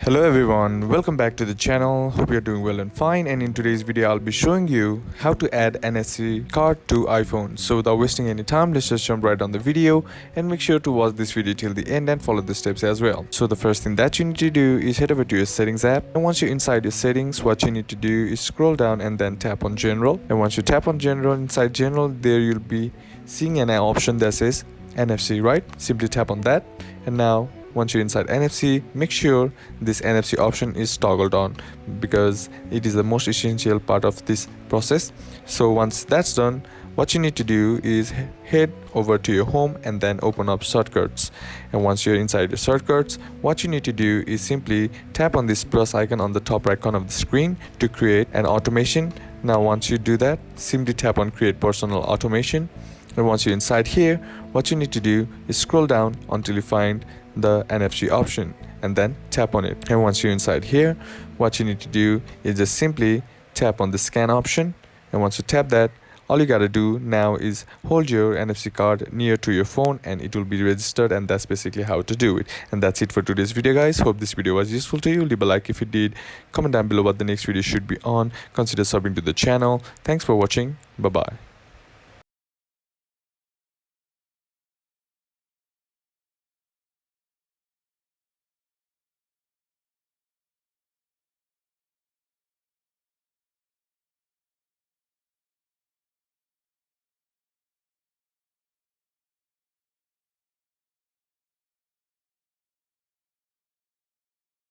Hello everyone, welcome back to the channel. Hope you're doing well and fine, and in today's video I'll be showing you how to add NFC card to iPhone. So without wasting any time, let's just jump right on the video and make sure to watch this video till the end and follow the steps as well. So the first thing that you need to do is head over to your settings app, and once you're inside your settings, what you need to do is scroll down and then tap on general. And once you tap on general, inside general there you'll be seeing an option that says NFC, right? Simply tap on that, and now once you're inside NFC, make sure this NFC option is toggled on because it is the most essential part of this process. So once that's done, what you need to do is head over to your home and then open up shortcuts. And once you're inside your shortcuts, what you need to do is simply tap on this plus icon on the top right corner of the screen to create an automation. Now once you do that, simply tap on create personal automation. And once you're inside here, what you need to do is scroll down until you find the NFC option and then tap on it. And once you're inside here, what you need to do is just simply tap on the scan option. And once you tap that, all you gotta do now is hold your NFC card near to your phone and it will be registered, and that's basically how to do it. And that's it for today's video, guys. Hope this video was useful to you. Leave a like if it did. Comment down below what the next video should be on. Consider subbing to the channel. Thanks for watching. Bye bye.